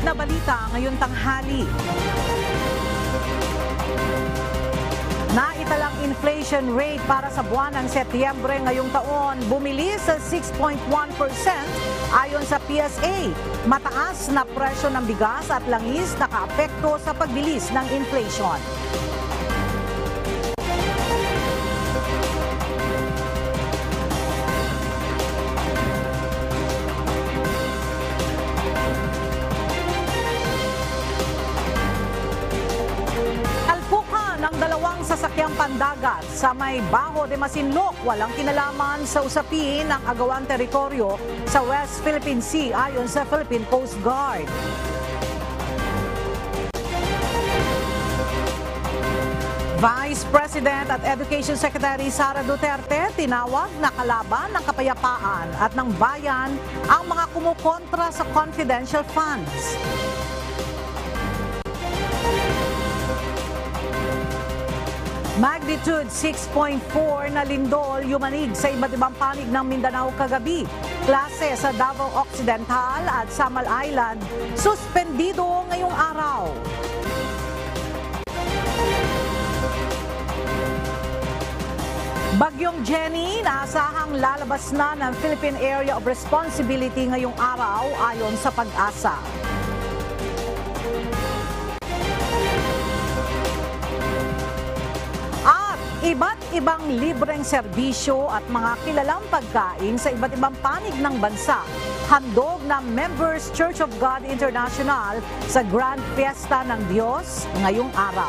na balita ngayong tanghali. Naitalang inflation rate para sa buwan ng Setyembre ngayong taon bumili sa 6.1% ayon sa PSA. Mataas na presyo ng bigas at langis nakaapekto sa pagbilis ng inflation. Sasakyang pandagat sa may Bajo de Masinloc, walang kinalaman sa usapin ng agawang teritoryo sa West Philippine Sea ayon sa Philippine Coast Guard. Vice President at Education Secretary Sara Duterte tinawag na kalaban ng kapayapaan at ng bayan ang mga kumukontra sa confidential funds. Magnitude 6.4 na lindol yumanig sa iba't ibang panig ng Mindanao kagabi. Klase sa Davao Occidental at Samal Island suspendido ngayong araw. Bagyong Jenny, naasahang lalabas na ng Philippine Area of Responsibility ngayong araw ayon sa Pag-asa. Iba't ibang libreng serbisyo at mga kilalang pagkain sa iba't ibang panig ng bansa. Handog ng Members Church of God International sa Grand Fiesta ng Diyos ngayong araw.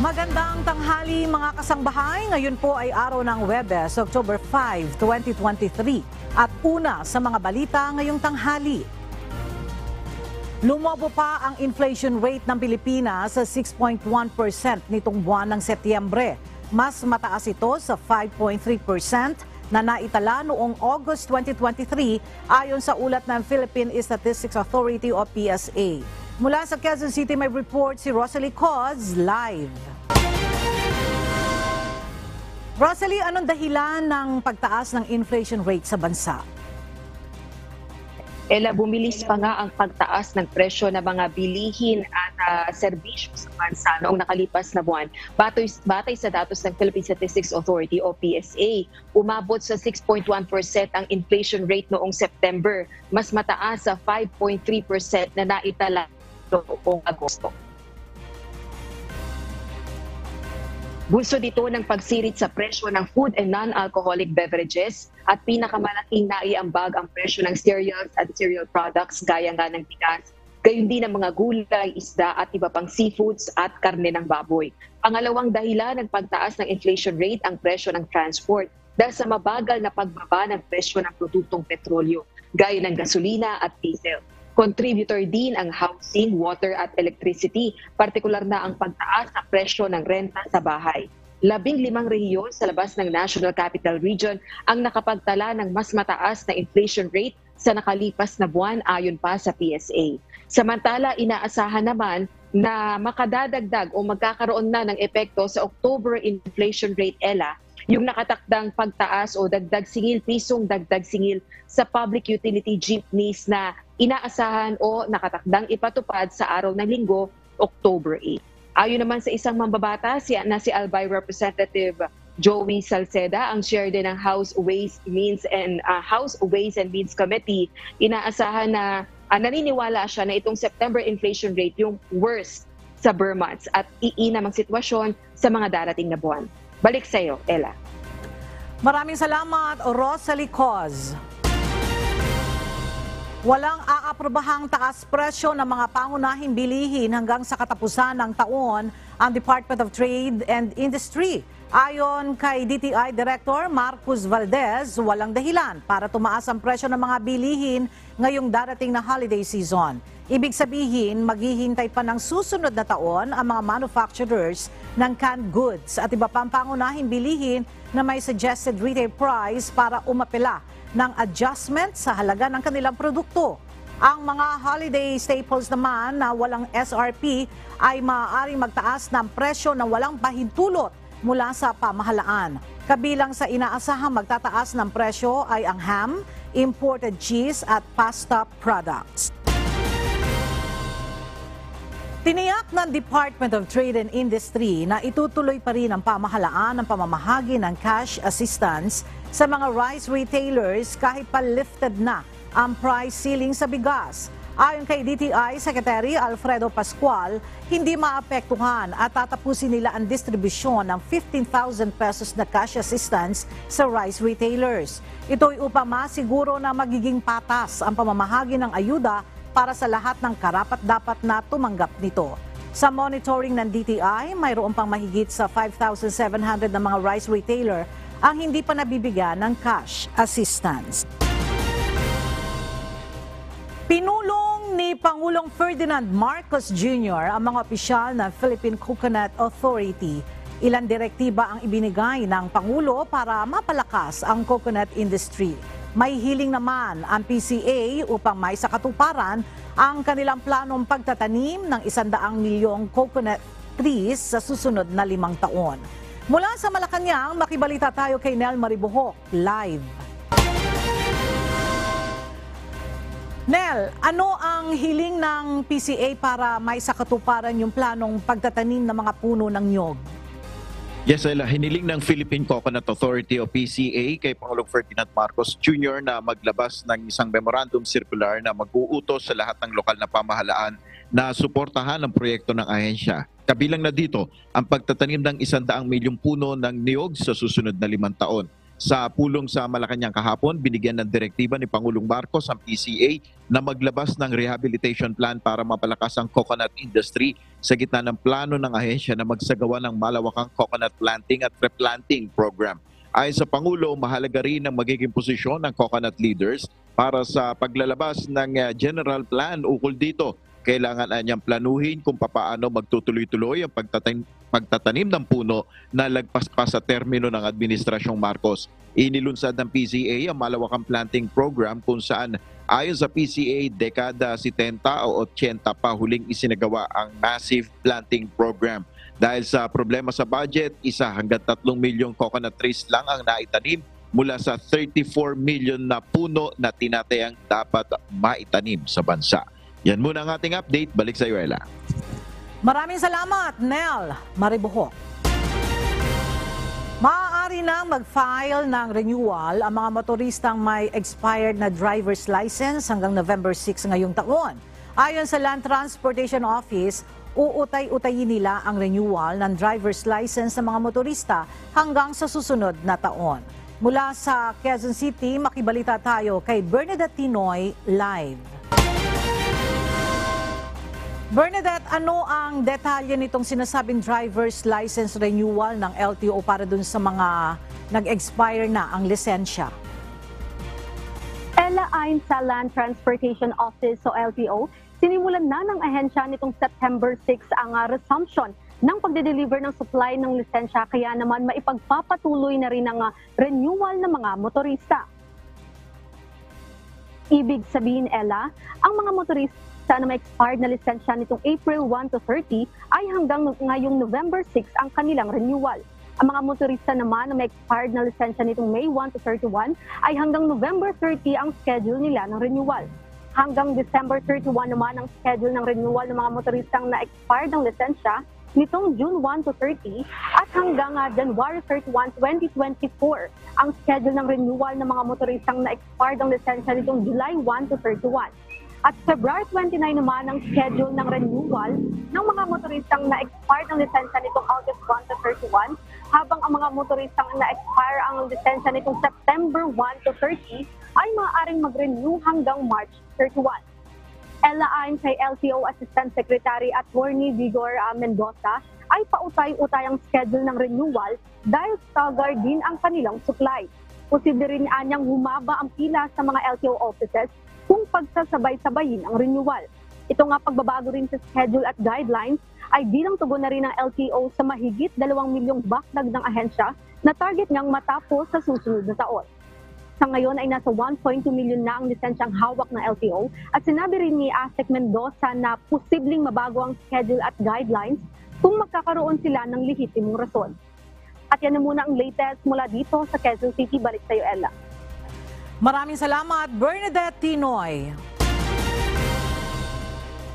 Magandang tanghali mga kasangbahay. Ngayon po ay araw ng Huwebes, October 5, 2023. At una sa mga balita ngayong tanghali. Lumobo pa ang inflation rate ng Pilipinas sa 6.1% nitong buwan ng Setyembre. Mas mataas ito sa 5.3% na naitala noong August 2023 ayon sa ulat ng Philippine Statistics Authority o PSA. Mula sa Quezon City may report si Rosalie Coz live. Rosalie, anong dahilan ng pagtaas ng inflation rate sa bansa? Bumilis pa nga ang pagtaas ng presyo ng mga bilihin at serbisyo sa bansa noong nakalipas na buwan. Batay sa datos ng Philippine Statistics Authority o PSA, umabot sa 6.1% ang inflation rate noong September, mas mataas sa 5.3% na naitala noong Agosto. Bunso dito ng pagsirit sa presyo ng food and non-alcoholic beverages at pinakamalaking naiambag ang presyo ng cereals at cereal products gaya nga ng bigas, gayon din ng mga gulay, isda at iba pang seafoods at karne ng baboy. Pangalawang dahilan ng pagtaas ng inflation rate ang presyo ng transport dahil sa mabagal na pagbaba ng presyo ng produktong petrolyo gaya ng gasolina at diesel. Contributor din ang housing, water at electricity, partikular na ang pagtaas sa presyo ng renta sa bahay. 15 rehiyon sa labas ng National Capital Region ang nakapagtala ng mas mataas na inflation rate sa nakalipas na buwan ayon pa sa PSA. Samantala, inaasahan naman na makadadagdag o magkakaroon na ng epekto sa October inflation rate yung nakatakdang pagtaas o dagdag singil sa public utility jeepneys na inaasahan o nakatakdang ipatupad sa araw ng Linggo, October 8. Ayon naman sa isang mambabata si Albay Representative Joey Salceda, ang chair din ng House Ways and Means Committee, inaasahan na naniniwala siya na itong September inflation rate yung worst sa Burr months at iinam ang sitwasyon sa mga darating na buwan. Balik sa iyo, Ella. Maraming salamat, Rosalie Coz. Walang aaprobahang taas presyo ng mga pangunahing bilihin hanggang sa katapusan ng taon ang Department of Trade and Industry. Ayon kay DTI Director Marcus Valdez, walang dahilan para tumaas ang presyo ng mga bilihin ngayong darating na holiday season. Ibig sabihin, maghihintay pa ng susunod na taon ang mga manufacturers ng canned goods at iba pang pangunahing bilihin na may suggested retail price para umapela ng adjustment sa halaga ng kanilang produkto. Ang mga holiday staples naman na walang SRP ay maaaring magtaas ng presyo na walang pahintulot mula sa pamahalaan. Kabilang sa inaasahang magtataas ng presyo ay ang ham, imported cheese at pasta products. Tiniyak ng Department of Trade and Industry na itutuloy pa rin ang pamahalaan ng pamamahagi ng cash assistance sa mga rice retailers kahit pa lifted na ang price ceiling sa bigas. Ayon kay DTI Secretary Alfredo Pascual, hindi maapektuhan at tatapusin nila ang distribusyon ng 15,000 pesos na cash assistance sa rice retailers. Ito'y upang masiguro na magiging patas ang pamamahagi ng ayuda para sa lahat ng karapat-dapat na tumanggap nito. Sa monitoring ng DTI, mayroon pang mahigit sa 5,700 na mga rice retailer ang hindi pa nabibigyan ng cash assistance. Pinulong ni Pangulong Ferdinand Marcos Jr. ang mga opisyal ng Philippine Coconut Authority. Ilang direktiba ang ibinigay ng Pangulo para mapalakas ang coconut industry. May hiling naman ang PCA upang may sakatuparan ang kanilang planong pagtatanim ng 100 milyong coconut trees sa susunod na 5 taon. Mula sa Malacanang, makibalita tayo kay Nel Maribuhok, live. Nel, ano ang hiling ng PCA para may sakatuparan yung planong pagtatanim ng mga puno ng niyog? Yes, Ella, hiniling ng Philippine Coconut Authority o PCA kay Pangulong Ferdinand Marcos Jr. na maglabas ng isang memorandum circular na mag-uutos sa lahat ng lokal na pamahalaan na suportahan ang proyekto ng ahensya. Kabilang na dito ang pagtatanim ng 100 milyong puno ng niyog sa susunod na 5 taon. Sa pulong sa Malacanang kahapon, binigyan ng direktiba ni Pangulong Marcos ang PCA na maglabas ng rehabilitation plan para mapalakas ang coconut industry sa gitna ng plano ng ahensya na magsagawa ng malawakang coconut planting at replanting program. Ayon sa Pangulo, mahalaga rin ang magiging posisyon ng coconut leaders para sa paglalabas ng general plan ukol dito. Kailangan niyang planuhin kung papaano magtutuloy-tuloy ang pagtatanim ng puno na lagpas pa sa termino ng Administrasyong Marcos. Inilunsad ng PCA ang malawakang planting program kung saan ayon sa PCA, dekada 70 o 80 pa huling isinagawa ang massive planting program. Dahil sa problema sa budget, 1 hanggang 3 milyong coconut trees lang ang naitanim mula sa 34 million na puno na tinatayang dapat maitanim sa bansa. Yan muna ang ating update. Balik sa iyo, Ella. Maraming salamat, Nel Maribuhok. Maaari nang mag-file ng renewal ang mga motoristang may expired na driver's license hanggang November 6 ngayong taon. Ayon sa Land Transportation Office, uutay-utayin nila ang renewal ng driver's license ng mga motorista hanggang sa susunod na taon. Mula sa Quezon City, makibalita tayo kay Bernadette Tinoy, live. Bernadette, ano ang detalye nitong sinasabing driver's license renewal ng LTO para dun sa mga nag-expire na ang lisensya? Ella, ayon sa Land Transportation Office o LTO, sinimulan na ng ahensya nitong September 6 ang resumption ng pagde-deliver ng supply ng lisensya, kaya naman maipagpapatuloy na rin ang renewal ng mga motorista. Ibig sabihin, Ella, ang mga motorista na may expired na lisensya nitong April 1 to 30 ay hanggang ngayong November 6 ang kanilang renewal. Ang mga motorista naman na may expired na lisensya nitong May 1 to 31 ay hanggang November 30 ang schedule nila ng renewal. Hanggang December 31 naman ang schedule ng renewal ng mga motoristang na expired ng lisensya nitong June 1 to 30 at hanggang January 31, 2024 ang schedule ng renewal ng mga motoristang na expired ng lisensya nitong July 1 to 31. At February 29 naman ang schedule ng renewal ng mga motoristang na-expired ng lisensya nitong August 1 to 31, habang ang mga motoristang na-expire ang lisensya nitong September 1 to 30 ay maaaring mag-renew hanggang March 31. Ella, ayon kay LTO Assistant Secretary Attorney Vigor Mendoza, ay pautay-utay ang schedule ng renewal dahil staggered din ang kanilang supply. Posible rin anyang humaba ang pila sa mga LTO offices kung pagsasabay-sabayin ang renewal. Ito nga pagbabago rin sa schedule at guidelines ay bilang tugon na rin ng LTO sa mahigit 2 milyong backlog ng ahensya na target niyang matapos sa susunod na taon. Sa ngayon ay nasa 1.2 million na ang lisensyang hawak ng LTO at sinabi rin ni ASEC Mendoza na posibleng mabago ang schedule at guidelines kung magkakaroon sila ng lehitimong rason. At yan na muna ang latest mula dito sa Quezon City. Balik sa iyo, Ella. Maraming salamat, Bernadette Tinoy.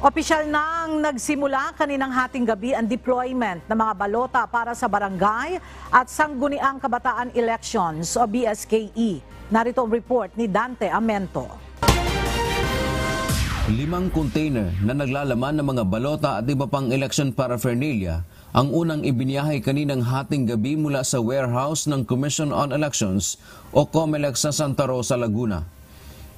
Opisyal nang nagsimula kaninang hating gabi ang deployment ng mga balota para sa barangay at Sangguniang Kabataan Elections o BSKE. Narito ang report ni Dante Amento. 5 container na naglalaman ng mga balota at iba pang election paraphernalia ang unang ibiniyahe kaninang hating gabi mula sa warehouse ng Commission on Elections o COMELEC sa Santa Rosa, Laguna.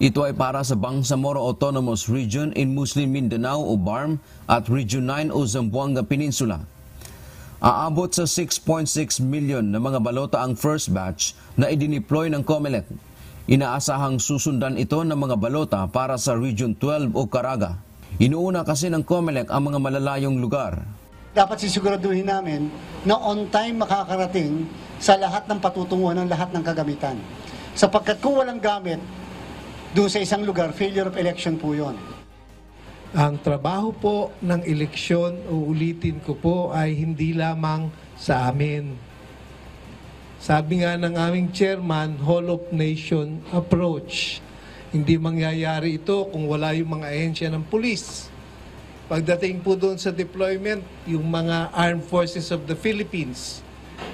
Ito ay para sa Bangsamoro Autonomous Region in Muslim Mindanao o BARM at Region 9 o Zamboanga Peninsula. Aabot sa 6.6 million na mga balota ang first batch na idineploy ng COMELEC. Inaasahang susundan ito ng mga balota para sa Region 12 o Caraga. Inuuna kasi ng COMELEC ang mga malalayong lugar. Dapat sisiguraduhin namin na on time makakarating sa lahat ng patutunguhan ng lahat ng kagamitan. Sapagkat kung walang gamit, doon sa isang lugar, failure of election po yun. Ang trabaho po ng eleksyon, uulitin ko po, ay hindi lamang sa amin. Sabi nga ng aming chairman, whole of nation approach. Hindi mangyayari ito kung wala yung mga ahensya ng pulis. Pagdating po doon sa deployment, yung mga Armed Forces of the Philippines.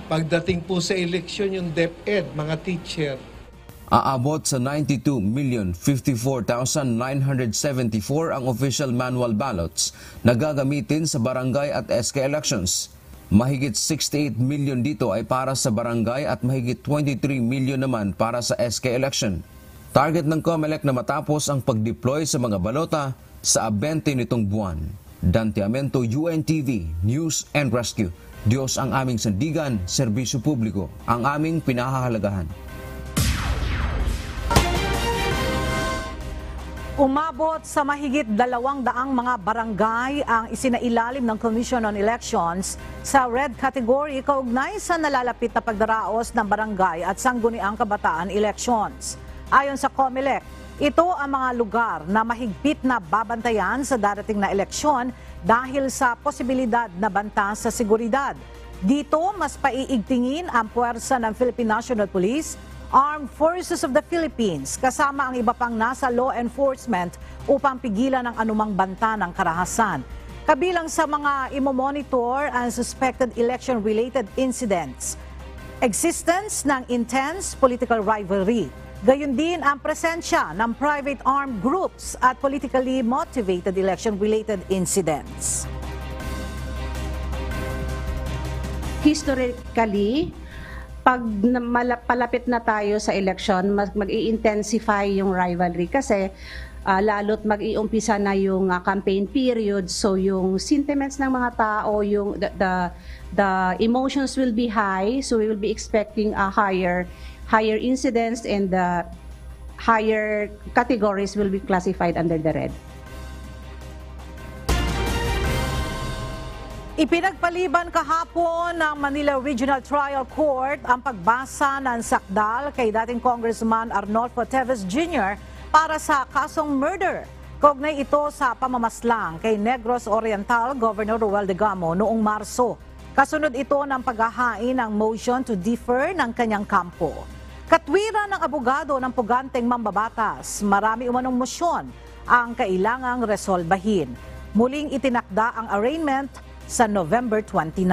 Pagdating po sa eleksyon, yung DepEd, mga teacher. Aabot sa 92,054,974 ang official manual ballots na gagamitin sa barangay at SK elections. Mahigit 68 million dito ay para sa barangay at mahigit 23 million naman para sa SK election. Target ng COMELEC na matapos ang pag-deploy sa mga balota sa 20 nitong buwan. Dante Amento, UNTV, News and Rescue. Diyos ang aming sandigan, serbisyo publiko, ang aming pinahahalagahan. Umabot sa mahigit 200 mga barangay ang isinailalim ng Commission on Elections sa red category kaugnay sa nalalapit na pagdaraos ng barangay at Sangguniang Kabataan Elections. Ayon sa COMELEC, ito ang mga lugar na mahigpit na babantayan sa darating na eleksyon dahil sa posibilidad na banta sa seguridad. Dito, mas paiigtingin ang puwersa ng Philippine National Police, Armed Forces of the Philippines, kasama ang iba pang nasa law enforcement upang pigilan ang anumang banta ng karahasan. Kabilang sa mga imomonitor ang suspected election-related incidents, existence ng intense political rivalry, gayon din ang presensya ng private armed groups at politically motivated election-related incidents. Historically, pag palapit na tayo sa election, mag-i-intensify yung rivalry kasi lalo't mag-iumpisa na yung campaign period. So yung sentiments ng mga tao, yung the emotions will be high. So we will be expecting a higher incidence and the higher categories will be classified under the red. Ipinagpaliban kahapon ng Manila Regional Trial Court ang pagbasa ng sakdal kay dating Congressman Arnolfo Teves Jr. para sa kasong murder. Kaugnay ito sa pamamaslang kay Negros Oriental Governor Roel de Gamo noong Marso. Kasunod ito ng paghahain ng motion to defer ng kanyang kampo. Katwiran ng abogado ng puganteng mambabatas, marami umanong motion ang kailangang resolbahin. Muling itinakda ang arraignment sa November 29.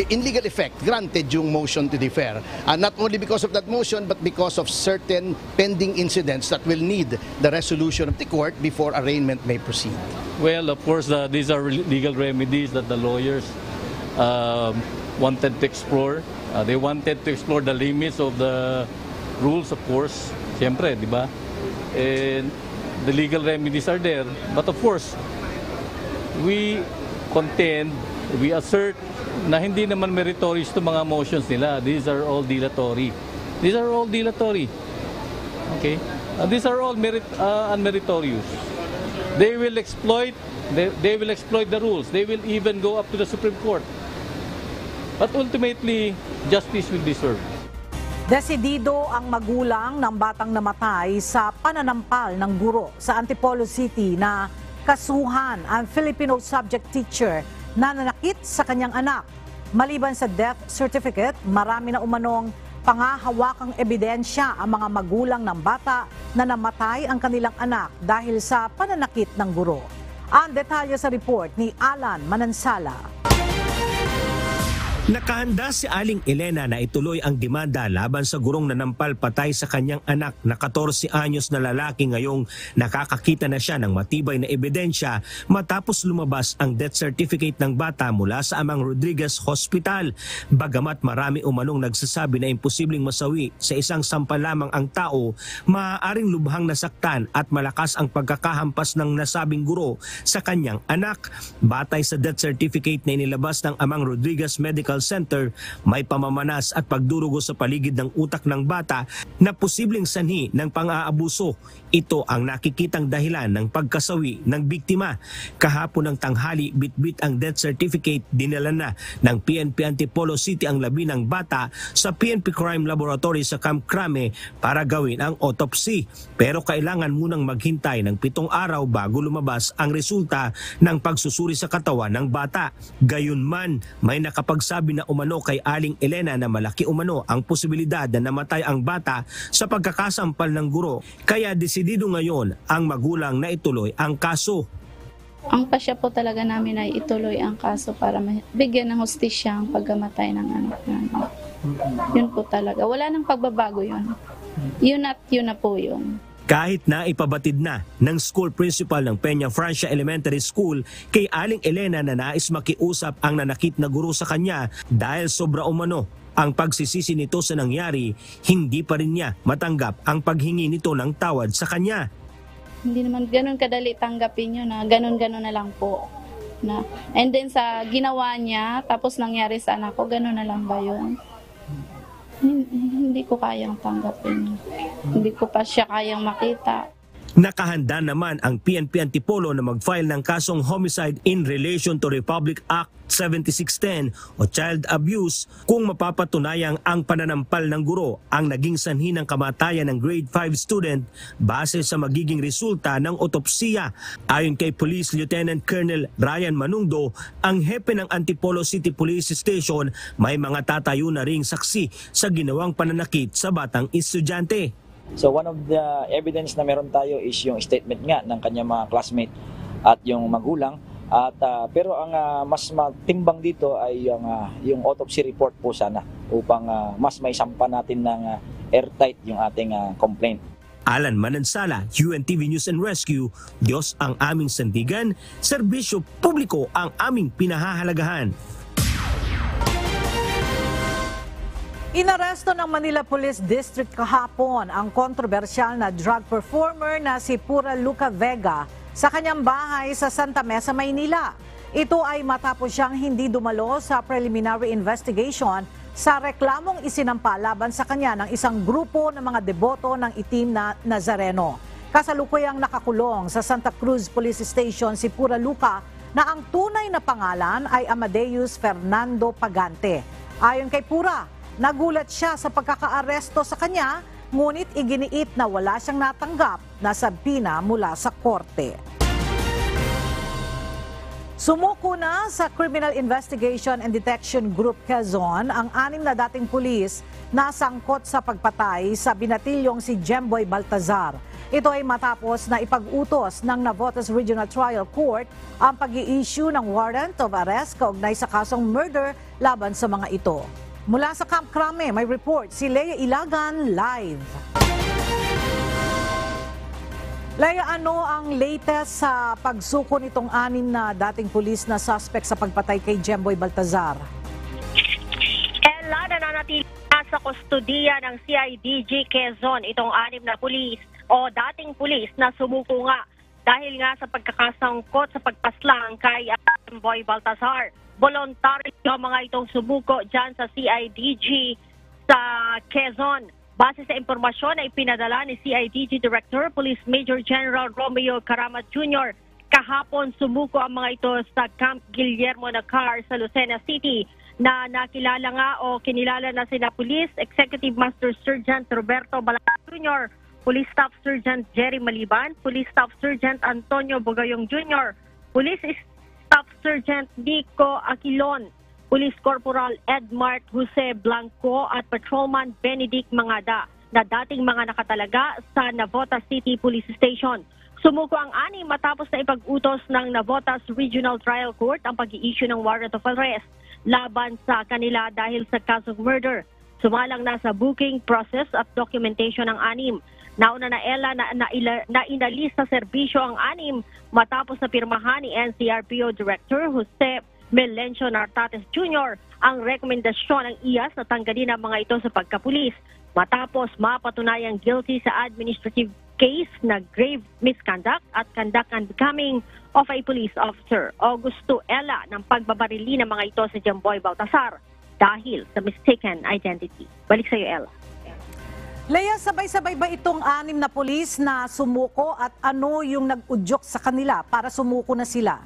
In legal effect, granted yung motion to defer. Not only because of that motion, but because of certain pending incidents that will need the resolution of the court before arraignment may proceed. Well, of course, these are legal remedies that the lawyers wanted to explore. They wanted to explore the limits of the rules, of course. Siyempre, di ba? And the legal remedies are there. But of course, we contend, we assert na hindi naman meritorious to mga motions nila. These are all dilatory. These are all dilatory. Okay? These are all unmeritorious. They will exploit the rules. They will even go up to the Supreme Court. But ultimately, justice will be served. Desidido ang magulang ng batang namatay sa pananampal ng guro sa Antipolo City na kasuhan ang Filipino subject teacher na nanakit sa kanyang anak. Maliban sa death certificate, marami na umanong pangahawakang ebidensya ang mga magulang ng bata na namatay ang kanilang anak dahil sa pananakit ng guro. Ang detalye sa report ni Alan Manansala. Nakahanda si Aling Elena na ituloy ang demanda laban sa gurong nanampal patay sa kanyang anak na 14 anyos na lalaki ngayong nakakakita na siya ng matibay na ebidensya matapos lumabas ang death certificate ng bata mula sa Amang Rodriguez Hospital. Bagamat marami umanong nagsasabi na imposibleng masawi sa isang sampal lamang ang tao, maaaring lubhang nasaktan at malakas ang pagkakahampas ng nasabing guro sa kanyang anak. Batay sa death certificate na inilabas ng Amang Rodriguez Medical Center, may pamamanas at pagdurugo sa paligid ng utak ng bata na posibleng sanhi ng pang-aabuso. Ito ang nakikitang dahilan ng pagkasawi ng biktima. Kahapon ng tanghali, bitbit ang death certificate, dinala na ng PNP Antipolo City ang labi ng bata sa PNP Crime Laboratory sa Camp Crame para gawin ang autopsy. Pero kailangan munang maghintay ng 7 araw bago lumabas ang resulta ng pagsusuri sa katawan ng bata. Gayunman, may nakapagsabi na umano kay Aling Elena na malaki umano ang posibilidad na namatay ang bata sa pagkakasampal ng guro. Kaya desidido ngayon ang magulang na ituloy ang kaso. Ang pasya po talaga namin ay ituloy ang kaso para bigyan ng hustisya ang pagkamatay ng anak namin. Yun po talaga. Wala nang pagbabago yun. Yun na po yun. Kahit na ipabatid na ng school principal ng Peña Francia Elementary School kay Aling Elena na nais makiusap ang nanakit na guro sa kanya dahil sobra umano ang pagsisisi nito sa nangyari, hindi pa rin niya matanggap ang paghingi nito ng tawad sa kanya. Hindi naman ganun kadali tanggapin yun na ganun-ganun na lang po. And then sa ginawa niya, tapos nangyari sa anak ko, ganun na lang ba yun? Hindi ko kayang tanggapin. Hindi ko pa siya kayang makita. Nakahanda naman ang PNP Antipolo na mag-file ng kasong homicide in relation to Republic Act 7610 o child abuse kung mapapatunayang ang pananampal ng guro ang naging sanhi ng kamatayan ng grade 5 student base sa magiging resulta ng otopsiya. Ayon kay Police Lieutenant Colonel Ryan Manungdo, ang hepe ng Antipolo City Police Station, may mga tatayo na ring saksi sa ginawang pananakit sa batang estudyante. So one of the evidence na meron tayo is yung statement nga ng kanyang mga classmate at yung magulang. At pero ang mas matimbang dito ay yung autopsy report po sana upang mas maisampa natin ng airtight yung ating complaint. Alan Manansala, UNTV News and Rescue. Diyos ang aming sandigan, serbisyo publiko ang aming pinahahalagahan. Inaresto ng Manila Police District kahapon ang kontrobersyal na drug performer na si Pura Luca Vega sa kanyang bahay sa Santa Mesa, Maynila. Ito ay matapos siyang hindi dumalo sa preliminary investigation sa reklamong isinampa laban sa kanya ng isang grupo ng mga deboto ng itim na Nazareno. Kasalukuyang nakakulong sa Santa Cruz Police Station si Pura Luca na ang tunay na pangalan ay Amadeus Fernando Pagante. Ayon kay Pura, nagulat siya sa pagkakaaresto sa kanya, ngunit iginiit na wala siyang natanggap na sabina mula sa korte. Sumuko na sa Criminal Investigation and Detection Group Quezon ang 6 na dating pulis na sangkot sa pagpatay sa binatilyong si Jemboy Baltazar. Ito ay matapos na ipag-utos ng Navotas Regional Trial Court ang pag-i-issue ng warrant of arrest kaugnay sa kasong murder laban sa mga ito. Mula sa Camp Crame, may report si Lea Ilagan live. Lea, ano ang latest sa pagsuko nitong 6 na dating pulis na suspect sa pagpatay kay Jemboy Baltazar? Ella, nananatili sa kustodiya ng CIDG Quezon itong 6 na pulis o dating pulis na sumuko nga dahil nga sa pagkakasangkot sa pagpaslang kay Jemboy Baltazar. Voluntary ang mga itong sumuko dyan sa CIDG sa Quezon. Base sa impormasyon na ipinadala ni CIDG Director Police Major General Romeo Caramat Jr., kahapon sumuko ang mga ito sa Camp Guillermo Nacar sa Lucena City na nakilala nga o kinilala na sina Police Executive Master Sergeant Roberto Balata Jr., Police Staff Sergeant Jerry Maliban, Police Staff Sergeant Antonio Bogayong Jr., Police Staff Sergeant Nico Aquilon, Police Corporal Edmart Jose Blanco at Patrolman Benedict Mangada na dating mga nakatalaga sa Navotas City Police Station. Sumuko ang 6 matapos na ipag-utos ng Navotas Regional Trial Court ang pag-i-issue ng warrant of arrest laban sa kanila dahil sa kasong murder. Sumalang na sa booking process at documentation ng 6. Nauna na Ella na inalis sa serbisyo ang 6 matapos na pirmahan ni NCRPO Director Jose Melencio Nartates Jr. ang rekomendasyon ng IAS na tanggalin ang mga ito sa pagkapulis matapos mapatunayang guilty sa administrative case na grave misconduct at conduct unbecoming of a police officer. Augusto Ella ng pagbabarili ng mga ito sa Jamboy Baltasar dahil sa mistaken identity. Balik sa iyo, Ella. Leia, sabay-sabay ba itong 6 na pulis na sumuko at ano yung nag-udyok sa kanila para sumuko na sila?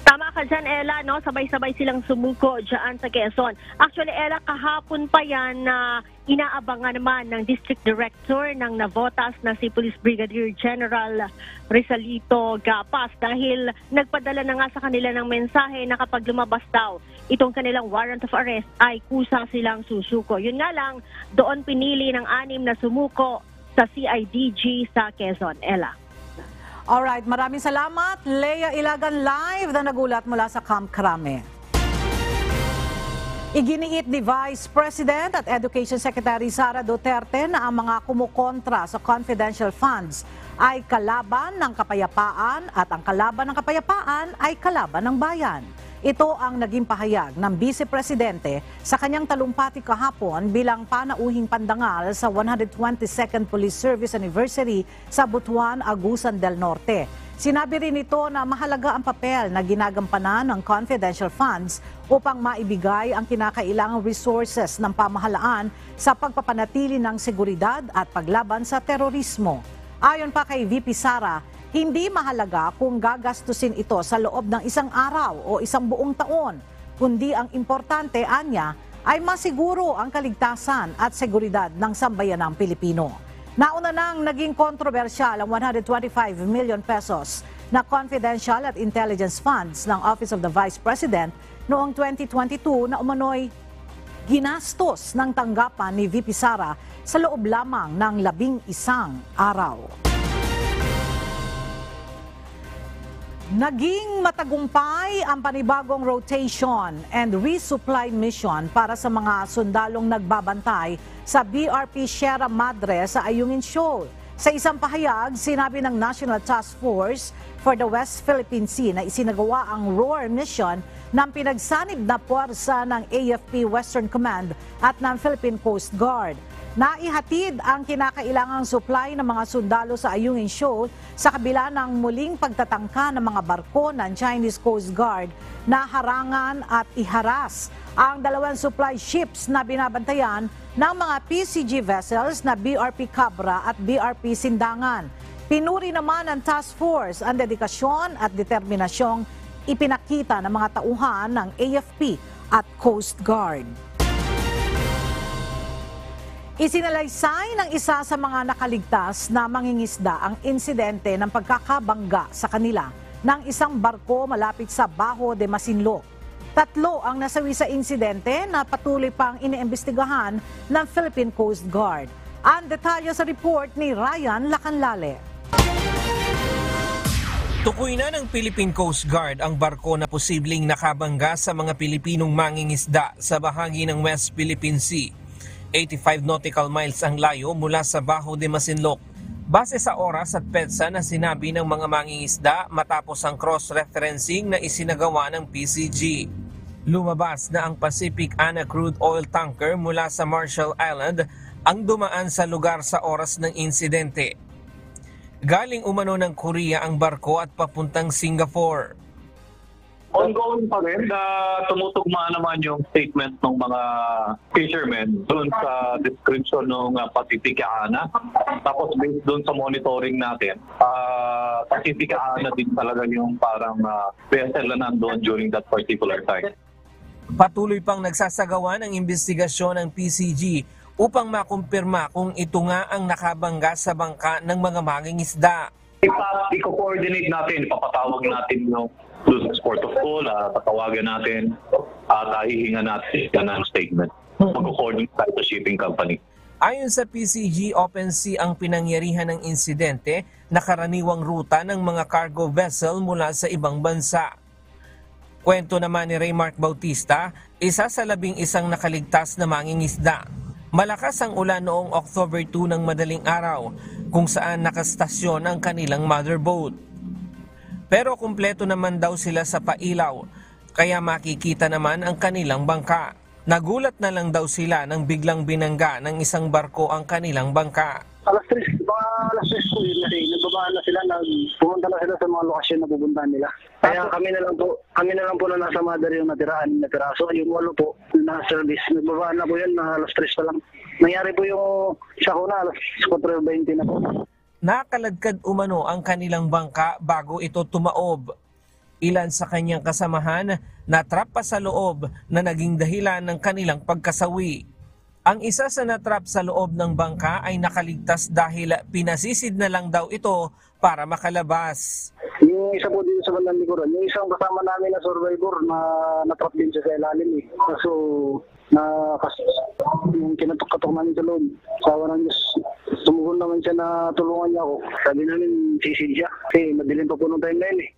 Tama ka dyan, Ella, no? Sabay-sabay silang sumuko dyan sa Quezon. Actually, Ella, kahapon pa yan na inaabangan naman ng District Director ng Navotas na si Police Brigadier General Rizalito Gapas dahil nagpadala na nga sa kanila ng mensahe na kapag lumabas daw itong kanilang warrant of arrest ay kusa silang susuko. Yun nga lang, doon pinili ng 6 na sumuko sa CIDG sa Quezon. Ella. Alright, maraming salamat. Leia Ilagan live na nagulat mula sa Camp Crame. Iginiit ni Vice President at Education Secretary Sara Duterte na ang mga kumukontra sa confidential funds ay kalaban ng kapayapaan at ang kalaban ng kapayapaan ay kalaban ng bayan. Ito ang naging pahayag ng Vice Presidente sa kanyang talumpati kahapon bilang panauhing pandangal sa 122nd Police Service Anniversary sa Butuan, Agusan del Norte. Sinabi rin ito na mahalaga ang papel na ginagampanan ng confidential funds upang maibigay ang kinakailangang resources ng pamahalaan sa pagpapanatili ng seguridad at paglaban sa terorismo. Ayon pa kay VP Sara, hindi mahalaga kung gagastusin ito sa loob ng isang araw o isang buong taon, kundi ang importante, anya, ay masiguro ang kaligtasan at seguridad ng sambayanang Pilipino. Nauna nang naging kontrobersyal ang 125 million pesos na confidential at intelligence funds ng Office of the Vice President noong 2022 na umano'y ginastos ng tanggapan ni VP Sara sa loob lamang ng 11 araw. Naging matagumpay ang panibagong rotation and resupply mission para sa mga sundalong nagbabantay sa BRP Sierra Madre sa Ayungin Shoal. Sa isang pahayag, sinabi ng National Task Force for the West Philippine Sea na isinagawa ang ROAR mission ng pinagsanib na puwersa ng AFP Western Command at ng Philippine Coast Guard. Naihatid ang kinakailangang supply ng mga sundalo sa Ayungin Shoal sa kabila ng muling pagtatangka ng mga barko ng Chinese Coast Guard na harangan at iharas ang 2 supply ships na binabantayan ng mga PCG vessels na BRP Cabra at BRP Sindangan. Pinuri naman ng task force ang dedikasyon at determinasyong ipinakita ng mga tauhan ng AFP at Coast Guard. Isinalaysay ng isa sa mga nakaligtas na mangingisda ang insidente ng pagkakabangga sa kanila ng isang barko malapit sa Bajo de Masinloc. 3 ang nasawi sa insidente na patuloy pang iniimbestigahan ng Philippine Coast Guard. Ang detalye sa report ni Ryan Lacanlale. Tukoy na ng Philippine Coast Guard ang barko na posibleng nakabangga sa mga Pilipinong mangingisda sa bahagi ng West Philippine Sea. 85 nautical miles ang layo mula sa Bajo de Masinloc. Base sa oras at petsa na sinabi ng mga mangingisda matapos ang cross-referencing na isinagawa ng PCG. Lumabas na ang Pacific Ana crude oil tanker mula sa Marshall Island ang dumaan sa lugar sa oras ng insidente. Galing umano ng Korea ang barko at papuntang Singapore. Ongoing pa rin na tumutugma naman yung statement ng mga fishermen doon sa description ng Pacific Ana. Tapos based doon sa monitoring natin, Pacific Ana din talaga yung parang vessel na nandoon during that particular time. Patuloy pang nagsasagawa ng investigasyon ng PCG upang makumpirma kung ito nga ang nakabangga sa bangka ng mga mangingisda. I-coordinate natin, papatawag natin doon sa Port of Call, tatawagan natin at hihinga natin ng statement. Mag-coordinate tayo sa shipping company. Ayon sa PCG, open sea ang pinangyarihan ng insidente na karaniwang ruta ng mga cargo vessel mula sa ibang bansa. Kwento naman ni Raymark Bautista, isa sa 11 nakaligtas na mangingisda. Malakas ang ulan noong October 2 ng madaling araw, kung saan nakastasyon ang kanilang motherboat. Pero kumpleto naman daw sila sa pailaw, kaya makikita naman ang kanilang bangka. Nagulat na lang daw sila nang biglang binangga ng isang barko ang kanilang bangka. Alas 3 po yun kasi nagbabaan na sila, pumunta na sila sa mga lokasyon na pupuntahan nila. Kaya kami na lang po na nasa mother yung natiraan na piraso. Yung 8 po na service, nagbabaan na po yun na alas 3 pa lang. Nangyari po yung isa ko na alas 4:20 na po. Nakaladkad umano ang kanilang bangka bago ito tumaob. Ilan sa kanyang kasamahan natrap pa sa loob na naging dahilan ng kanilang pagkasawi. Ang isa sa natrap sa loob ng bangka ay nakaligtas dahil pinasisid na lang daw ito para makalabas. Yung isa po dito sa bandang likuran, yung isang kasama namin na survivor na natrap din siya sa ilalim. So, yung kinatok-katok namin sa loob. Sawa ng Diyos, tumugon naman siya na tulungan niya ako. Sabi namin, sisid siya. Kasi madilim pa po nung time na yun eh.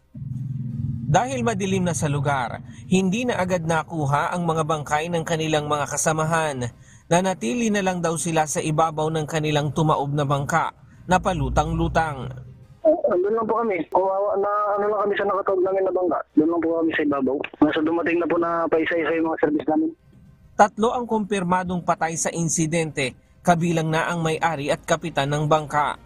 Dahil madilim na sa lugar, hindi na agad nakuha ang mga bangkay ng kanilang mga kasamahan. Nanatili na lang daw sila sa ibabaw ng kanilang tumaob na bangka na palutang-lutang. Doon lang po kami. Ano lang kami sa nakatawag namin na bangka. Doon lang po kami sa ibabaw. Nasa dumating na po na paisa-isa yung mga service namin. 3 ang kumpirmadong patay sa insidente, kabilang na ang may-ari at kapitan ng bangka.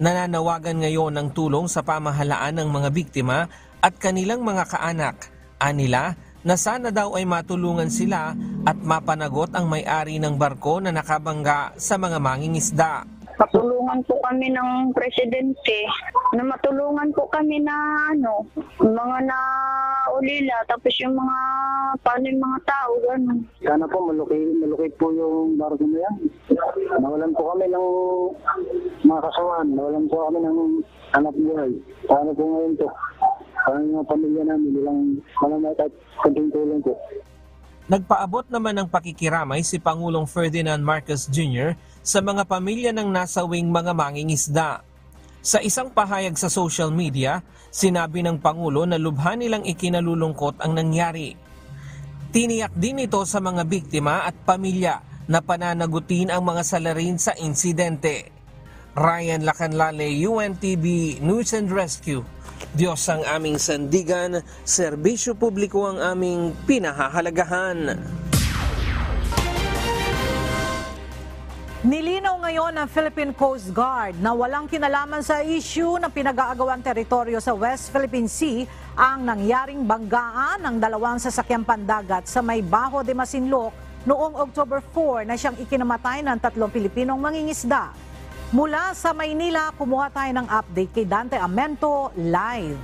Nananawagan ngayon ng tulong sa pamahalaan ng mga biktima at kanilang mga kaanak. Anila na sana daw ay matulungan sila at mapanagot ang may-ari ng barko na nakabangga sa mga mangingisda. Patulungan po kami ng presidente na matulungan po kami na mga naulila, tapos yung mga paano yung mga tao, gano'n. Sana po malukit po yung barko na yan. Nawalan po kami ng mga kasawan, nawalan po kami ng anak buhay. Paano po ngayon to? Paano yung mga pamilya namin, nilang malamay at kunting tulong po. Nagpaabot naman ng pakikiramay si Pangulong Ferdinand Marcos Jr. sa mga pamilya ng nasawing mga mangingisda. Sa isang pahayag sa social media, sinabi ng Pangulo na lubha nilang ikinalulungkot ang nangyari. Tiniyak din ito sa mga biktima at pamilya na pananagutin ang mga salarin sa insidente. Ryan Lacanlale, UNTV News and Rescue. Diyos ang aming sandigan, serbisyo publiko ang aming pinahahalagahan. Nilinaw ngayon ng Philippine Coast Guard na walang kinalaman sa issue ng pinag-aagawang teritoryo sa West Philippine Sea ang nangyaring banggaan ng 2 sasakyang pandagat sa may Bajo de Masinloc noong October 4 na siyang ikinamatay ng 3 Pilipinong mangingisda. Mula sa Maynila, kumuha tayo ng update kay Dante Amento live.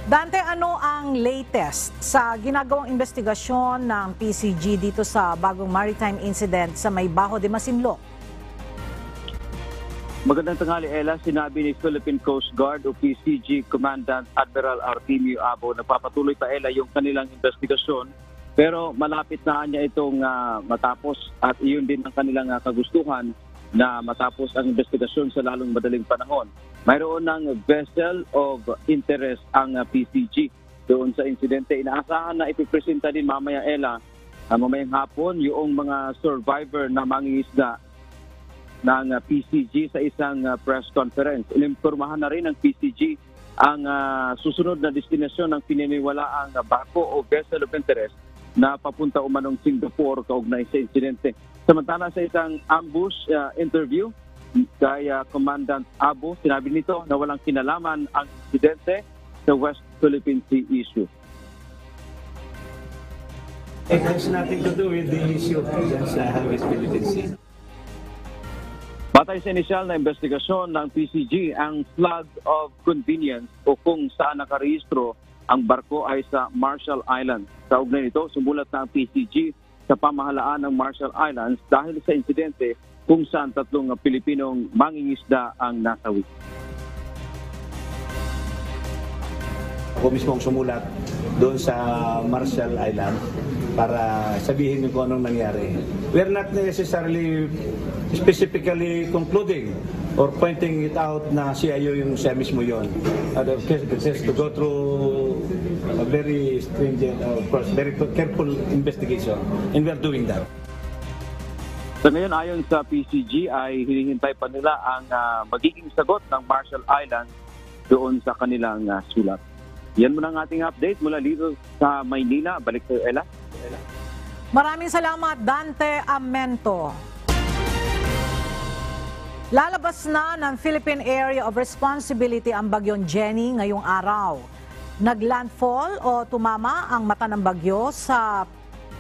Dante, ano ang latest sa ginagawang investigasyon ng PCG dito sa bagong maritime incident sa may Bajo de Masinloc? Magandang tanghali, Ella. Sinabi ni Philippine Coast Guard o PCG Commandant Admiral Artemio Abo na papatuloy pa, Ella, yung kanilang investigasyon. Pero malapit na niya itong matapos at iyon din ang kanilang kagustuhan na matapos ang investigasyon sa lalong madaling panahon. Mayroon ng vessel of interest ang PCG doon sa insidente. Inaasahan na ipipresenta din mamaya, Ella, mamayang hapon yung mga survivor na mangingisda ng PCG sa isang press conference. Inimpormahan na rin ng PCG ang susunod na destinasyon ng pininiwalaang barko o vessel of interest na papunta umanong Singapore kaugnay sa insidente. Samantala sa isang ambush interview kay Commandant Abo, sinabi nito na walang kinalaman ang insidente sa West Philippine Sea issue. It has nothing to do with the issue of West Philippine Sea. Batay sa inisyal na investigasyon ng PCG, ang flag of convenience o kung saan nakarehistro ang barko ay sa Marshall Island. Sa ugnay nito, sumulat na ang PCG sa pamahalaan ng Marshall Islands dahil sa insidente kung saan 3 Pilipinong mangingisda ang nasawi. Ako mismo ang sumulat doon sa Marshall Island para sabihin kung anong nangyari. We are not necessarily specifically concluding or pointing it out na CIO yung siya mismo yun. It has to go through a very stringent, of course, very careful investigation, and we are doing that. Sa ngayon, ayon sa PCG, ay hinihintay pa nila ang magiging sagot ng Marshall Islands doon sa kanilang sulat. Yan muna ang ating update mula dito sa Maynila. Balik sa Ella. Maraming salamat, Dante Amento. Lalabas na ng Philippine Area of Responsibility ang bagyong Jenny ngayong araw. Naglandfall o tumama ang mata ng bagyo sa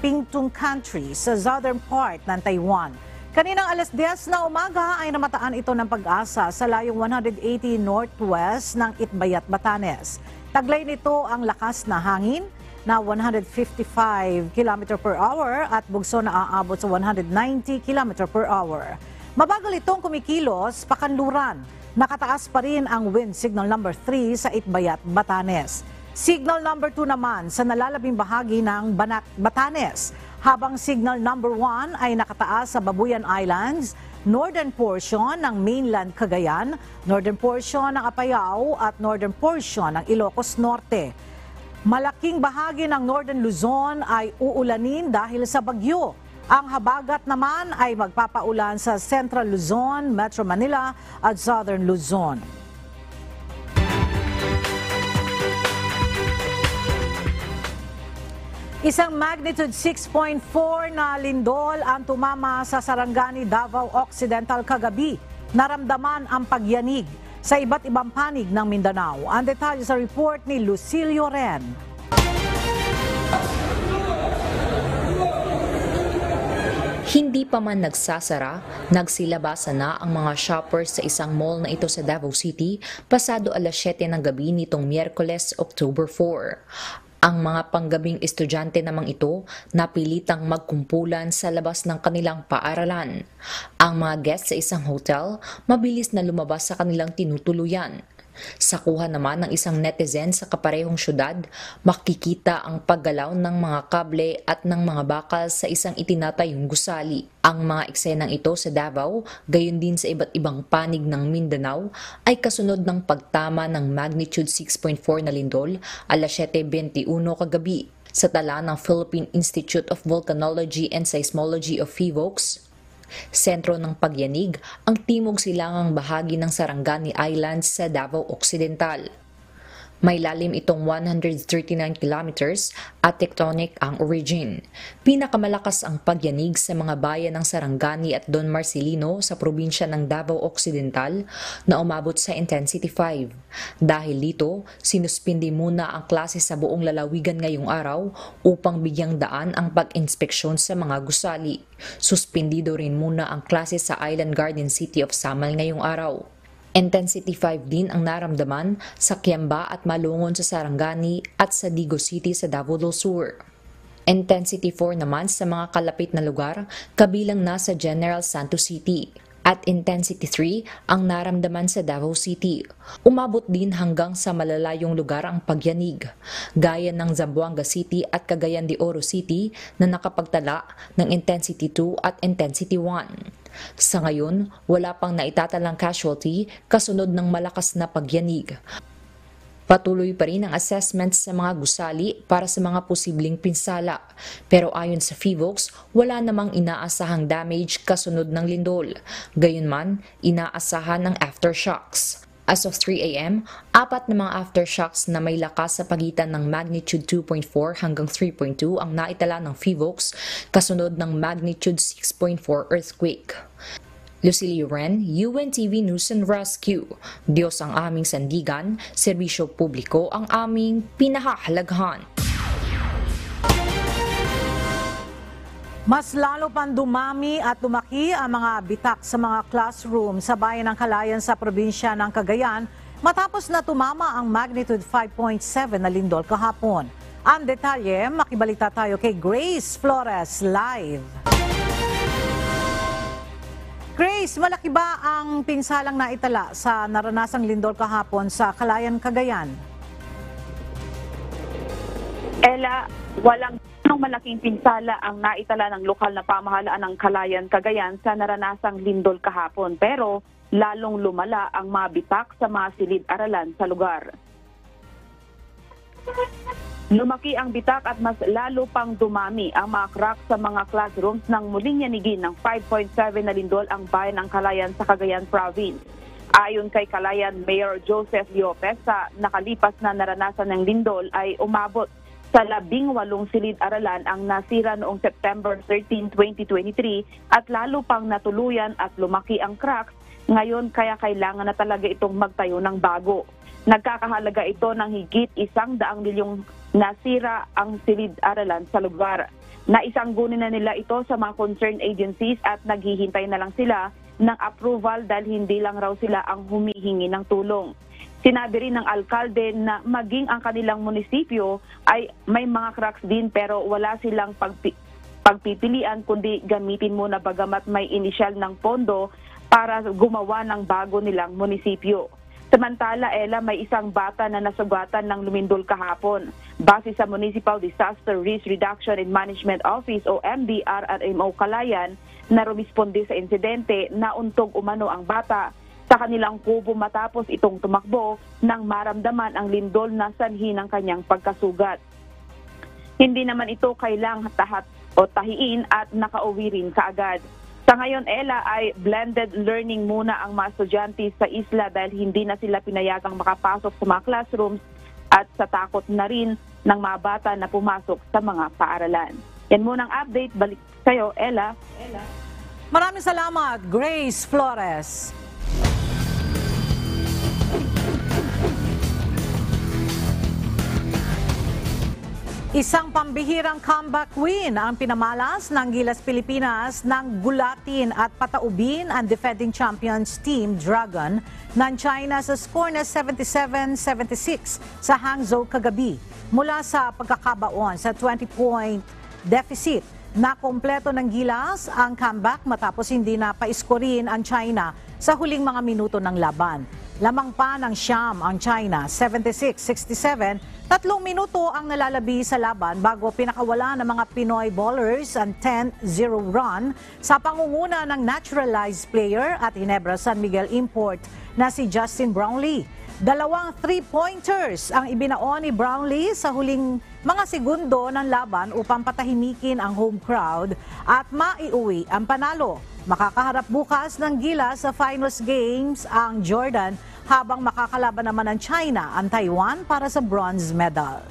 Pingtung Country sa southern part ng Taiwan. Kaninang alas 10 na umaga ay namataan ito ng Pag-asa sa layong 180 northwest ng Itbayat, Batanes. Taglay nito ang lakas na hangin na 155 km per hour at bugso na aabot sa 190 km per hour. Mabagal itong kumikilos, pakanluran. Nakataas pa rin ang wind signal number 3 sa Itbayat, Batanes. Signal number 2 naman sa nalalabing bahagi ng Batanes, habang signal number 1 ay nakataas sa Babuyan Islands, northern portion ng mainland Cagayan, northern portion ng Apayao at northern portion ng Ilocos Norte. Malaking bahagi ng northern Luzon ay uulanin dahil sa bagyo. Ang habagat naman ay magpapaulan sa Central Luzon, Metro Manila at Southern Luzon. Isang magnitude 6.4 na lindol ang tumama sa Sarangani, Davao Occidental kagabi. Naramdaman ang pagyanig sa iba't ibang panig ng Mindanao. Ang detalye sa report ni Lucilio Ren. Hindi pa man nagsasara, nagsilabasan na ang mga shoppers sa isang mall na ito sa Davao City pasado alas 7 ng gabi nitong Miyerkules, October 4. Ang mga panggabing estudyante namang ito napilitang magkumpulan sa labas ng kanilang paaralan. Ang mga guests sa isang hotel mabilis na lumabas sa kanilang tinutuluyan. Sa kuha naman ng isang netizen sa kaparehong syudad, makikita ang paggalaw ng mga kable at ng mga bakal sa isang itinatayong gusali. Ang mga eksenang ito sa Davao, gayon din sa iba't ibang panig ng Mindanao, ay kasunod ng pagtama ng magnitude 6.4 na lindol alas 7:21 kagabi sa tala ng Philippine Institute of Volcanology and Seismology of PHIVOLCS. Sentro ng pagyanig ang timog silangang bahagi ng Sarangani Islands sa Davao Occidental. May lalim itong 139 kilometers at tectonic ang origin. Pinakamalakas ang pagyanig sa mga bayan ng Sarangani at Don Marcelino sa probinsya ng Davao Occidental na umabot sa intensity 5. Dahil dito, sinuspindi muna ang klase sa buong lalawigan ngayong araw upang bigyang daan ang pag-inspeksyon sa mga gusali. Suspindido rin muna ang klase sa Island Garden City of Samal ngayong araw. Intensity 5 din ang naramdaman sa Kiamba at Malungon sa Sarangani at sa Digo City sa Davao del Sur. Intensity 4 naman sa mga kalapit na lugar kabilang na sa General Santos City. At intensity 3 ang naramdaman sa Davao City. Umabot din hanggang sa malalayong lugar ang pagyanig, gaya ng Zamboanga City at Cagayan de Oro City na nakapagtala ng intensity 2 at intensity 1. Sa ngayon, wala pang naitatalang casualty kasunod ng malakas na pagyanig. Patuloy pa rin ang assessments sa mga gusali para sa mga posibleng pinsala. Pero ayon sa PHIVOLCS, wala namang inaasahang damage kasunod ng lindol. Gayunman, inaasahan ng aftershocks. As of 3 a.m., 4 na mga aftershocks na may lakas sa pagitan ng magnitude 2.4 hanggang 3.2 ang naitala ng PHIVOLCS kasunod ng magnitude 6.4 earthquake. Lucilio Ren, UNTV News and Rescue. Diyos ang aming sandigan, serbisyo publiko ang aming pinahahalagahan. Mas lalo pang dumami at lumaki ang mga bitak sa mga classroom sa bayan ng Kalayan sa probinsya ng Cagayan matapos na tumama ang magnitude 5.7 na lindol kahapon. Ang detalye, makibalita tayo kay Grace Flores live. Grace, malaki ba ang pinsalang naitala sa naranasang lindol kahapon sa Calayan, Cagayan? Ella, walang malaking pinsala ang naitala ng lokal na pamahalaan ng Calayan, Cagayan sa naranasang lindol kahapon. Pero lalong lumala ang mabitak sa mga silid-aralan sa lugar. Lumaki ang bitak at mas lalo pang dumami ang mga crack sa mga classrooms nang muling yanigin ng 5.7 na lindol ang bayan ng Calayan sa Cagayan Province. Ayon kay Calayan Mayor Joseph Lopez, sa nakalipas na naranasan ng lindol ay umabot sa 18 silid-aralan ang nasira noong September 13, 2023 at lalo pang natuluyan at lumaki ang cracks ngayon, kaya kailangan na talaga itong magtayo ng bago. Nagkakahalaga ito ng higit 100 milyong nasira ang silid-aralan sa lugar. Naisanggunin na nila ito sa mga concerned agencies at naghihintay na lang sila ng approval dahil hindi lang raw sila ang humihingi ng tulong. Sinabi rin ng alkalde na maging ang kanilang munisipyo ay may mga cracks din pero wala silang pagpipilian kundi gamitin muna bagamat may inisyal ng pondo para gumawa ng bago nilang munisipyo. Samantala, Ella, may isang bata na nasugatan ng lumindol kahapon. Base sa Municipal Disaster Risk Reduction and Management Office o MDRRMO Calayan na rumisponde sa insidente, nauntog umano ang bata sa kanilang kubo matapos itong tumakbo nang maramdaman ang lindol na sanhi ng kanyang pagkasugat. Hindi naman ito kailang tahiin at nakauwi rin kaagad. Sa ngayon, Ella, ay blended learning muna ang mga estudyante sa isla dahil hindi na sila pinayagang makapasok sa mga classrooms at sa takot na rin ng mga bata na pumasok sa mga paaralan. Yan muna ang update. Balik sa'yo, Ella. Maraming salamat, Grace Flores. Isang pambihirang comeback win ang pinamalas ng Gilas Pilipinas nang gulatin at pataubin ang defending champions Team Dragon ng China sa score na 77-76 sa Hangzhou kagabi. Mula sa pagkakabaon sa 20-point deficit, nakompleto ng Gilas ang comeback matapos hindi na paiskorin ang China sa huling mga minuto ng laban. Lamang pa ng siyam ang China, 76-67, 3 minuto ang nalalabi sa laban bago pinakawala ng mga Pinoy bowlers ang 10-0 run sa pangunguna ng naturalized player at Ginebra San Miguel import na si Justin Brownlee. 2 3-pointers ang ibinaon ni Brownlee sa huling mga segundo ng laban upang patahimikin ang home crowd at maiuwi ang panalo. Makakaharap bukas ng Gilas sa finals games ang Jordan habang makakalaban naman ng China ang Taiwan para sa bronze medal.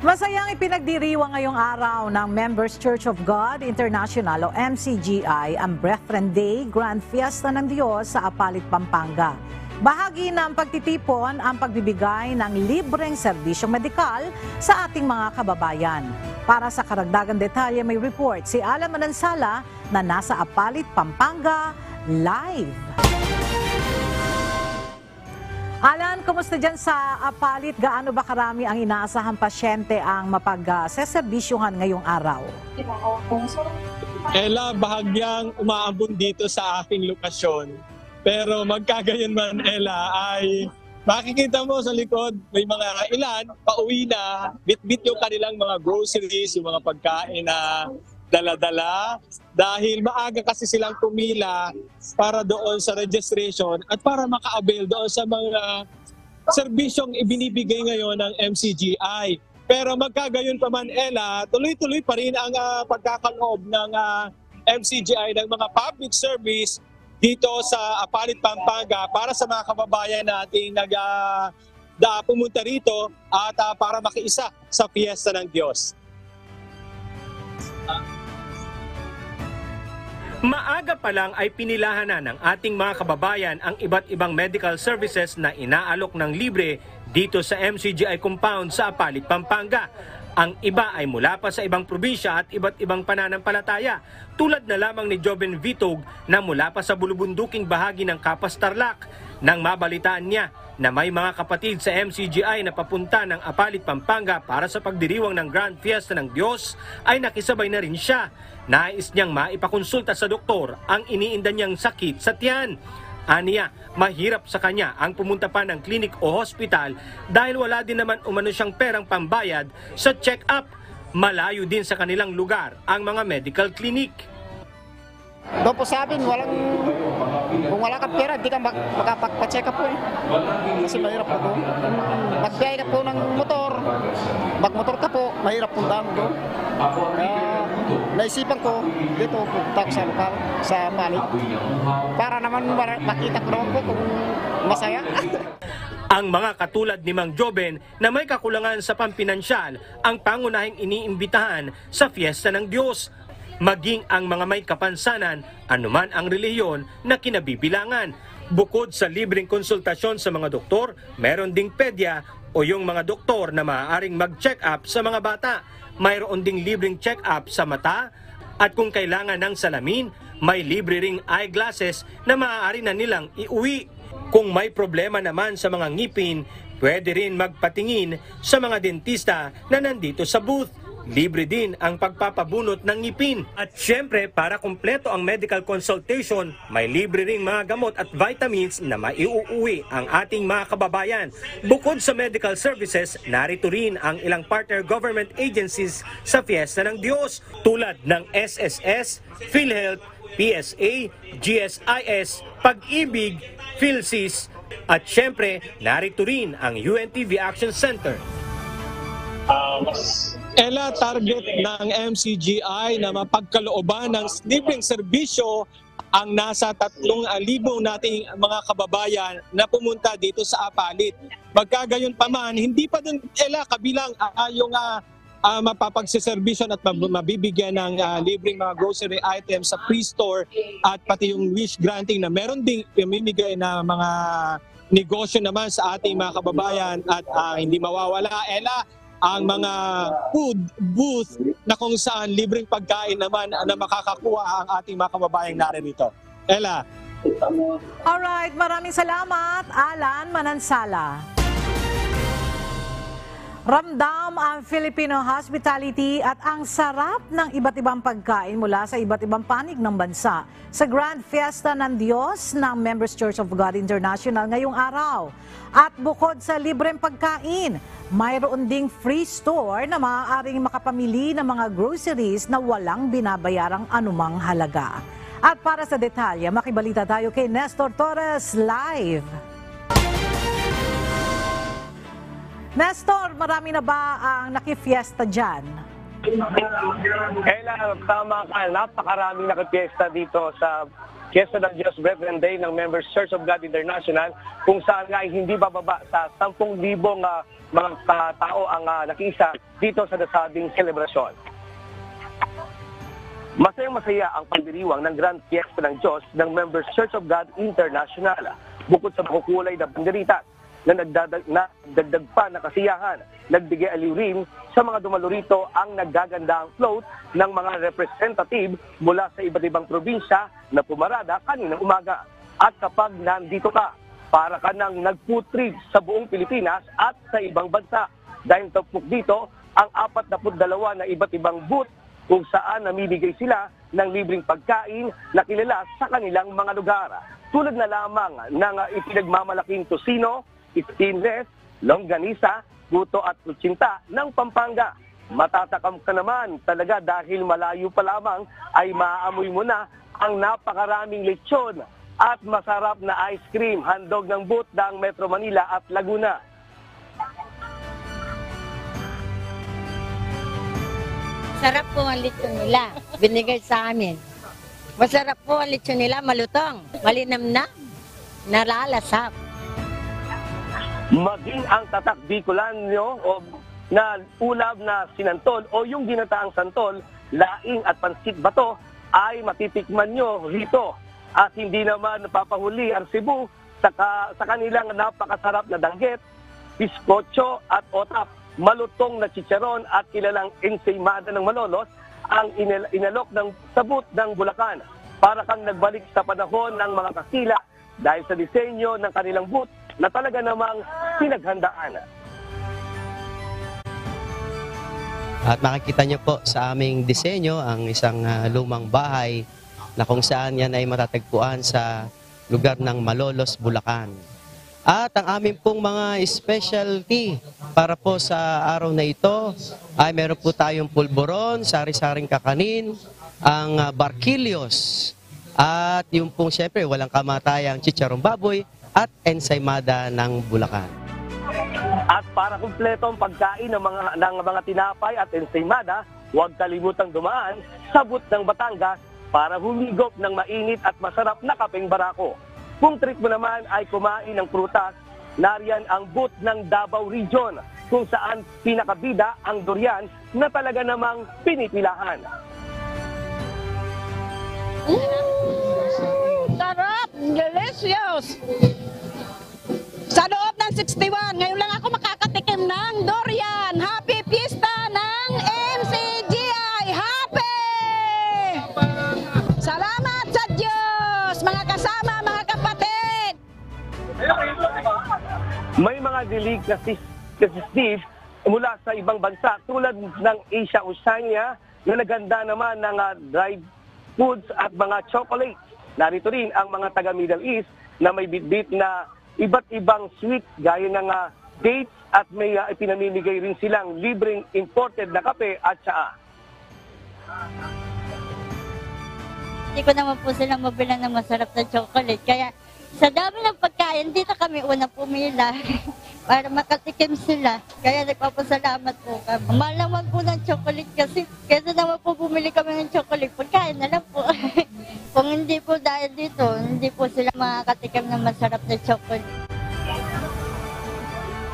Masayang ipinagdiriwang ngayong araw ng Members Church of God International o MCGI ang Brethren Day Grand Fiesta ng Diyos sa Apalit, Pampanga. Bahagi ng pagtitipon ang pagbibigay ng libreng serbisyong medikal sa ating mga kababayan. Para sa karagdagang detalye may report si Alan Manansala na nasa Apalit, Pampanga, live. Alan, kumusta dyan sa Apalit? Gaano ba karami ang inaasahang pasyente ang mapag-seserbisyuhan ngayong araw? Ella, bahagyang umaambon dito sa aking lokasyon. Pero magkagayon man, Ella, ay makikita mo sa likod, may mga ilan, pauwi na, bit-bit yung kanilang mga groceries, yung mga pagkain na dala-dala. Dahil maaga kasi silang pumila para doon sa registration at para maka-avail doon sa mga serbisyong ibinibigay ngayon ng MCGI. Pero magkagayon pa man, Ella, tuloy-tuloy pa rin ang pagkakaloob ng MCGI ng mga public service dito sa Apalit, Pampanga para sa mga kababayan nating pumunta rito at para makiisa sa Fiesta ng Diyos. Maaga pa lang ay pinilahan na ng ating mga kababayan ang iba't ibang medical services na inaalok ng libre dito sa MCGI compound sa Apalit, Pampanga. Ang iba ay mula pa sa ibang probinsya at iba't ibang pananampalataya, tulad na lamang ni Joven Vitog na mula pa sa bulubunduking bahagi ng Kapas Tarlac. Nang mabalitaan niya na may mga kapatid sa MCGI na papunta ng Apalit, Pampanga para sa pagdiriwang ng Grand Fiesta ng Diyos, ay nakisabay na rin siya. Nais niyang maipakonsulta sa doktor ang iniinda niyang sakit sa tiyan. Aniya, mahirap sa kanya ang pumunta pa ng klinik o hospital dahil wala din naman umano siyang perang pambayad sa check-up. Malayo din sa kanilang lugar ang mga medical clinic. Doon po sa amin, kung wala kang pera, hindi ka makapag-check up po eh. Kasi mahirap po doon. Magbiyay ka po ng motor, magmotor ka po, mahirap po daan doon. Naisipan ko, dito punta ko sa lokal, sa Apalit. Para naman makita ko naman po kung masaya. Ang mga katulad ni Mang Joven na may kakulangan sa pampinansyal ang pangunahing iniimbitahan sa Fiesta ng Diyos. Maging ang mga may kapansanan, anuman ang relihiyon na kinabibilangan. Bukod sa libreng konsultasyon sa mga doktor, meron ding pedya o yung mga doktor na maaaring mag-check up sa mga bata. Mayroon ding libreng check up sa mata at kung kailangan ng salamin, may libre ring eyeglasses na maaari na nilang iuwi. Kung may problema naman sa mga ngipin, pwede rin magpatingin sa mga dentista na nandito sa booth. Libre din ang pagpapabunot ng ngipin. At syempre, para kumpleto ang medical consultation, may libre ring mga gamot at vitamins na maiuuwi ang ating mga kababayan. Bukod sa medical services, narito rin ang ilang partner government agencies sa Fiesta ng Diyos tulad ng SSS, PhilHealth, PSA, GSIS, Pag-ibig, PhilSys, at syempre, narito rin ang UNTV Action Center. Ella, target ng MCGI na mapagkalooban ng libreng serbisyo ang nasa 3,000 nating mga kababayan na pumunta dito sa Apalit. Magkagayon pa man, hindi pa din Ella kabilang yung mapapagsiservisyon at mabibigyan ng libreng mga grocery items sa pre-store at pati yung wish granting na meron ding pamimigay na mga negosyo naman sa ating mga kababayan at hindi mawawala. Ella, ang mga food booth na kung saan libreng pagkain naman na makakakuha ang ating mga kababayang narito. Ella. Alright, maraming salamat, Alan Manansala. Ramdam ang Filipino hospitality at ang sarap ng iba't ibang pagkain mula sa iba't ibang panig ng bansa sa Grand Fiesta ng Diyos ng Members Church of God International ngayong araw. At bukod sa libreng pagkain, mayroon ding free store na maaaring makapamili ng mga groceries na walang binabayarang anumang halaga. At para sa detalye, makibalita tayo kay Nestor Torres live. Nestor, marami na ba ang nakifiesta dyan? Ella, tama ka. Napakaraming nakifiesta dito sa Fiesta ng Diyos Brethren Day ng Members Church of God International, kung saan nga ay hindi bababa sa 10,000 mga tao ang nakiisa dito sa nasabing selebrasyon. Masayang-masaya ang pagdiriwang ng Grand Fiesta ng Diyos ng Members Church of God International. Bukod sa makukulay na banderitas na nagdagdag pa na kasiyahan, nagbigay aliw rin sa mga dumalo rito ang naggagandang float ng mga representative mula sa iba't ibang probinsya na pumarada kaninang umaga. At kapag nandito ka, para ka nang nag-food trip sa buong Pilipinas at sa ibang bansa. Dahil tapok dito ang 42 na iba't ibang booth kung saan namimigay sila ng libreng pagkain na kilala sa kanilang mga lugar. Tulad na lamang ng ipinagmamalaking tosino, stainless, longganisa, buto at kutsinta ng Pampanga. Matatakam ka naman talaga dahil malayo pa lamang ay maaamoy mo na ang napakaraming lechon at masarap na ice cream, handog ng booth ng Metro Manila at Laguna. Sarap po ang lechon nila, binigay sa amin. Masarap po ang lechon nila, malutong, malinamnam, nalalasap. Maging ang tatak Bicolanyo o na ulam na sinantol o yung ginataang santol, laing at pansit bato ay matitikman nyo rito. At hindi naman napapahuli ang Cebu sa kanilang napakasarap na danggit, biskotso at otap. malutong na chicharon at kilalang ensaymada ng Malolos ang inalok ng sabut ng Bulacan. Para kang nagbalik sa panahon ng mga kakila dahil sa disenyo ng kanilang booth na talaga namang pinaghandaan. At makikita niyo po sa aming disenyo ang isang lumang bahay na kung saan yan ay matatagpuan sa lugar ng Malolos, Bulacan. At ang aming pong mga specialty para po sa araw na ito ay meron po tayong pulburon, sari-saring kakanin, ang barquillos, at yung pong siyempre walang kamatayang chicharong baboy at ensaymada ng Bulacan. At para kumpleto ang pagkain ng mga tinapay at ensaymada, huwag kalimutang dumaan sa booth ng Batangas para humigop ng mainit at masarap na kapeng barako. Kung trip mo naman ay kumain ng prutas, nariyan ang booth ng Davao Region kung saan pinakabida ang durian na talaga namang pinipilahan. Sarap! Delicious! Sa loob ng 61, ngayon lang ako makakatikim ng durian. Happy Fiesta ng MCGI! Happy! Salamat sa Diyos, mga kasama, mga kapatid! May mga dilig na Steve mula sa ibang bansa tulad ng Asia Oceania na naganda naman ng dried foods at mga chocolates. Narito rin ang mga taga Middle East na may bitbit na iba't ibang sweet gaya ng dates at may ipinamimigay rin silang libreng imported na kape at tsaa. Hindi ko naman po silang mabilang ng masarap na chocolate. Kaya sa dami ng pagkain, dito kami unang pumila para makatikim sila. Kaya nagpapasalamat po kami. Mahal naman po ng chocolate kasi kaysa naman po bumili kami ng chocolate, pagkain na lang po. Kung hindi po dahil dito, hindi po sila makakatikim ng masarap na chocolate.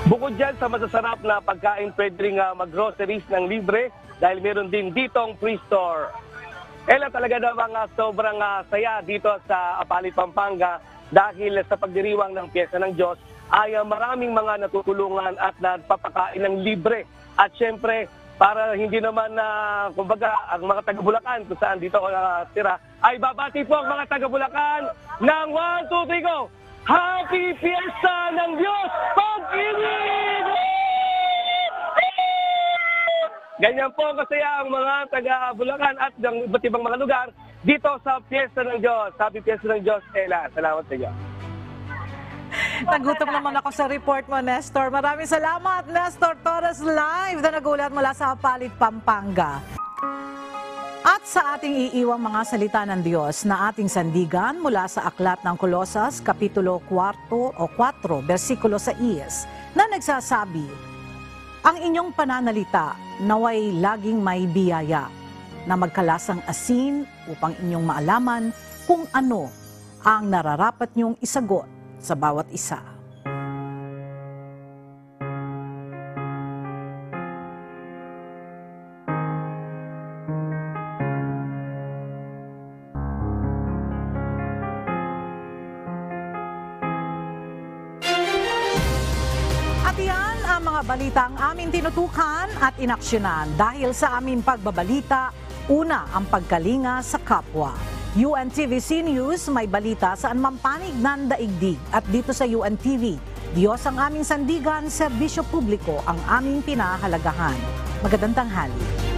Bukod dyan sa masasarap na pagkain, pwede rin mag-groceries ng libre dahil meron din ditong free store. Ella, talaga namang sobrang saya dito sa Apalit, Pampanga dahil sa pagdiriwang ng Piyesta ng Diyos ay maraming mga natutulungan at nagpapakain ng libre. At syempre, para hindi naman kumbaga, ang mga taga-Bulacan kung saan dito tira, ay babati po ang mga taga-Bulacan ng 1, 2, 3, go! Happy Fiesta ng Diyos! Pag-ibig! Ganyan po kasaya ang mga taga-Bulacan at ng iba't ibang mga lugar dito sa Fiesta ng Diyos. Happy Fiesta ng Diyos, Ella. Salamat sa iyo. Nagutom naman ako sa report mo, Nestor. Maraming salamat, Nestor Torres, live na nagulat mula sa Apalit, Pampanga. At sa ating iiwang mga salita ng Diyos na ating sandigan mula sa Aklat ng Kolosas, Kapitulo 4 o 4, versikulo 6, na nagsasabi, ang inyong pananalita naway laging may biyaya na magkalasang asin upang inyong maalaman kung ano ang nararapat niyong isagot sa bawat isa. At yan ang mga balita ang aming tinutukan at inaksyonan dahil sa aming pagbabalita, una ang pagkalinga sa kapwa. UNTVC News may balita saan mampanig ng daigdig at dito sa UNTV, Diyos ang aming sandigan, serbisyo publiko ang aming pinahalagahan. Magandang tanghali.